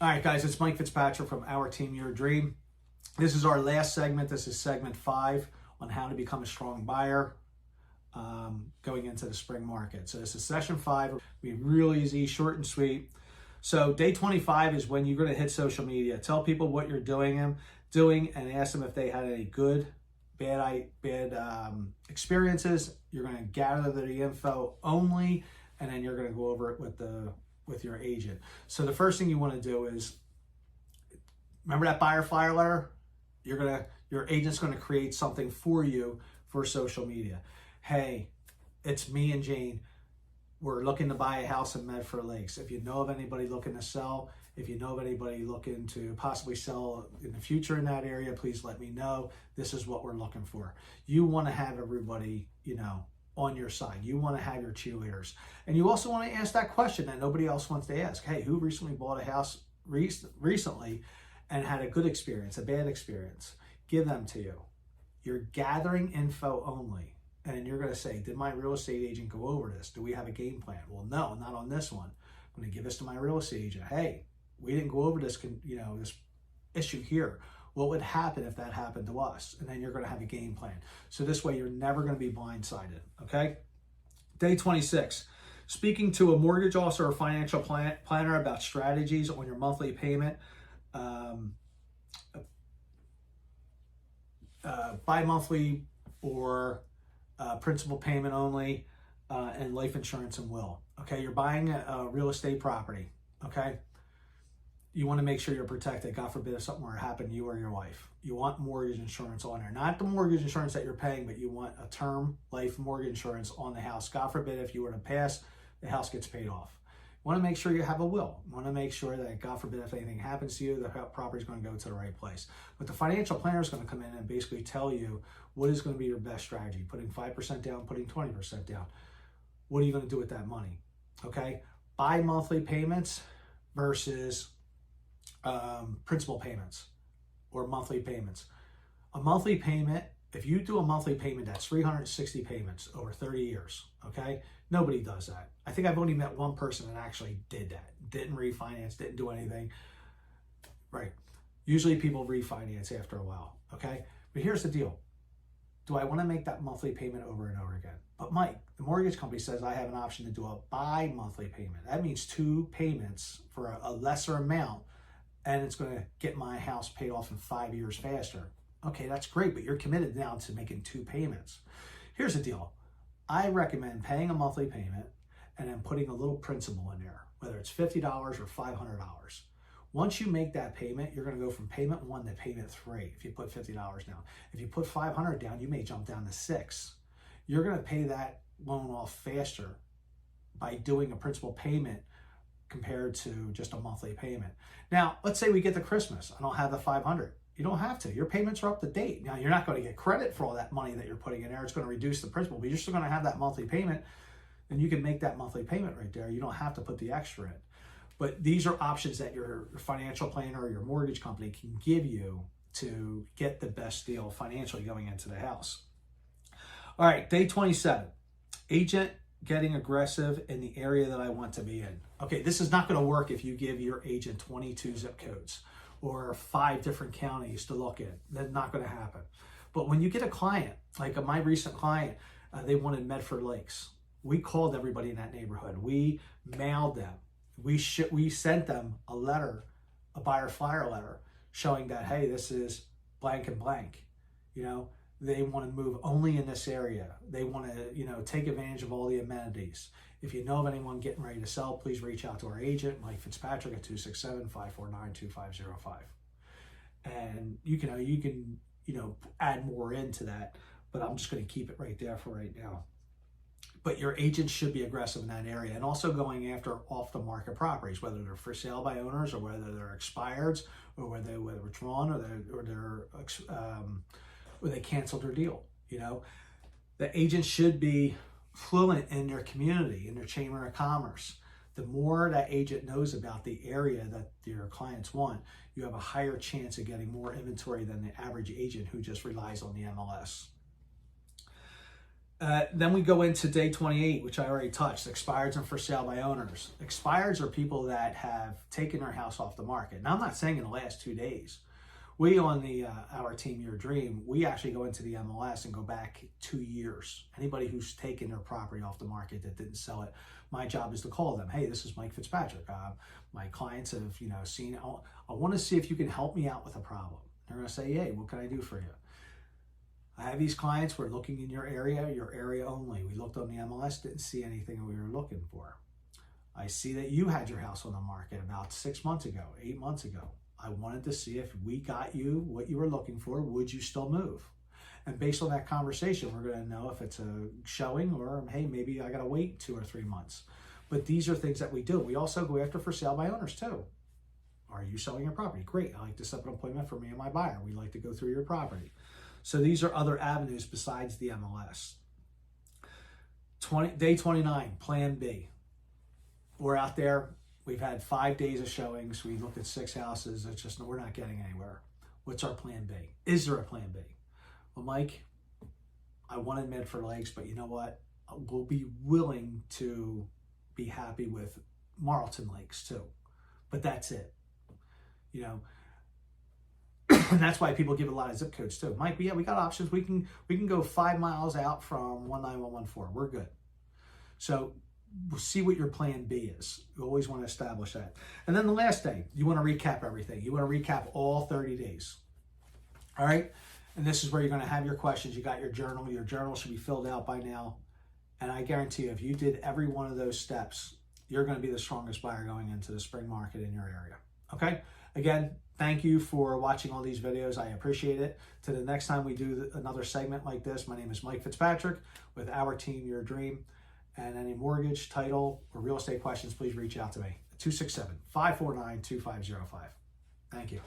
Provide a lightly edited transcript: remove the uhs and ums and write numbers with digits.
All right, guys, it's Mike Fitzpatrick from Our Team, Your Dream. This is our last segment. This is segment 5 on how to become a strong buyer going into the spring market. So this is session 5. It'll be real easy, short and sweet. So day 25 is when you're going to hit social media. Tell people what you're doing, and ask them if they had any good, bad experiences. You're going to gather the info only, and then you're going to go over it with your agent. So the first thing you want to do is, remember that buyer flyer letter? Your agent's going to create something for you for social media. Hey, it's me and Jane. We're looking to buy a house in Medford Lakes. If you know of anybody looking to sell, if you know of anybody looking to possibly sell in the future in that area, please let me know. This is what we're looking for. You want to have everybody, on your side. You want to have your cheerleaders. And you also want to ask that question that nobody else wants to ask. Hey, who recently bought a house recently and had a good experience, a bad experience? Give them to you. You're gathering info only. And you're going to say, did my real estate agent go over this? Do we have a game plan? Well, no, not on this one. I'm going to give this to my real estate agent. Hey, we didn't go over this, this issue here. What would happen if that happened to us? And then you're going to have a game plan. So this way you're never going to be blindsided, okay? Day 26, speaking to a mortgage officer or financial planner about strategies on your monthly payment, bi-monthly or principal payment only, and life insurance and will. Okay, you're buying a real estate property, okay? You want to make sure you're protected. God forbid if something were to happen to you or your wife. You want mortgage insurance on there. Not the mortgage insurance that you're paying, but you want a term life mortgage insurance on the house. God forbid if you were to pass, the house gets paid off. You want to make sure you have a will. You want to make sure that, God forbid, if anything happens to you, the property is going to go to the right place. But the financial planner is going to come in and basically tell you what is going to be your best strategy. Putting 5% down, putting 20% down. What are you going to do with that money? Okay? Bi-monthly payments versus principal payments or monthly payments. A monthly payment, if you do a monthly payment, that's 360 payments over 30 years, okay? Nobody does that. I think I've only met one person that actually did that. Didn't refinance, didn't do anything. Right. Usually people refinance after a while, okay? But here's the deal. Do I want to make that monthly payment over and over again? But Mike, the mortgage company says I have an option to do a bi-monthly payment. That means 2 payments for a lesser amount, and it's going to get my house paid off in 5 years faster. Okay, that's great, but you're committed now to making 2 payments. Here's the deal. I recommend paying a monthly payment and then putting a little principal in there, whether it's $50 or $500. Once you make that payment, you're going to go from payment 1 to payment 3 if you put $50 down. If you put $500 down, you may jump down to 6. You're going to pay that loan off faster by doing a principal payment compared to just a monthly payment. Now, let's say we get to Christmas. I don't have the $500. You don't have to. Your payments are up to date. Now, you're not going to get credit for all that money that you're putting in there. It's going to reduce the principal, but you're still going to have that monthly payment, and you can make that monthly payment right there. You don't have to put the extra in. But these are options that your financial planner or your mortgage company can give you to get the best deal financially going into the house. All right, day 27. Agent getting aggressive in the area that I want to be in. Okay, this is not going to work if you give your agent 22 zip codes or 5 different counties to look at. That's not going to happen. But when you get a client, like my recent client, they wanted Medford Lakes. We called everybody in that neighborhood. We mailed them. We sent them a letter, a buyer flyer letter, showing that, hey, this is blank and blank. They want to move only in this area. They want to, take advantage of all the amenities. If you know of anyone getting ready to sell, please reach out to our agent, Mike Fitzpatrick, at 267-549-2505. And you can add more into that, but I'm just going to keep it right there for right now. But your agent should be aggressive in that area, and also going after off-the-market properties, whether they're for sale by owners or whether they're expireds or whether they're withdrawn or they canceled their deal. The agent should be fluent in their community, in their chamber of commerce. The more that agent knows about the area that your clients want, you have a higher chance of getting more inventory than the average agent who just relies on the MLS. Then we go into day 28, which I already touched, expireds and for sale by owners. Expireds are people that have taken their house off the market. Now, I'm not saying in the last 2 days. We on the Our Team Your Dream, we actually go into the MLS and go back 2 years. Anybody who's taken their property off the market that didn't sell it, my job is to call them. Hey, this is Mike Fitzpatrick. My clients have seen, I want to see if you can help me out with a problem. They're going to say, hey, what can I do for you? I have these clients, we're looking in your area only. We looked on the MLS, didn't see anything we were looking for. I see that you had your house on the market about 6 months ago, 8 months ago. I wanted to see if we got you what you were looking for, would you still move? And based on that conversation, we're going to know if it's a showing or, hey, maybe I got to wait 2 or 3 months. But these are things that we do. We also go after for sale by owners too. Are you selling your property? Great. I like to set up an appointment for me and my buyer. We like to go through your property. So these are other avenues besides the MLS. Day 29, Plan B. We're out there. We've had 5 days of showings. We looked at 6 houses. It's just, we're not getting anywhere. What's our plan B? Is there a plan B? Well, Mike, I wanted Medford Lakes, but you know what? We'll be willing to be happy with Marlton Lakes too. But that's it. And that's why people give a lot of zip codes too. Mike, yeah, we got options. We can go 5 miles out from 19114. We're good. So we'll see what your plan B is. You always want to establish that. And then the last day, you want to recap everything. You want to recap all 30 days. All right? And this is where you're going to have your questions. You got your journal. Your journal should be filled out by now. And I guarantee you, if you did every one of those steps, you're going to be the strongest buyer going into the spring market in your area. Okay? Again, thank you for watching all these videos. I appreciate it. To the next time we do another segment like this, my name is Mike Fitzpatrick with Our Team Your Dream. And any mortgage, title, or real estate questions, please reach out to me. 267-549-2505. Thank you.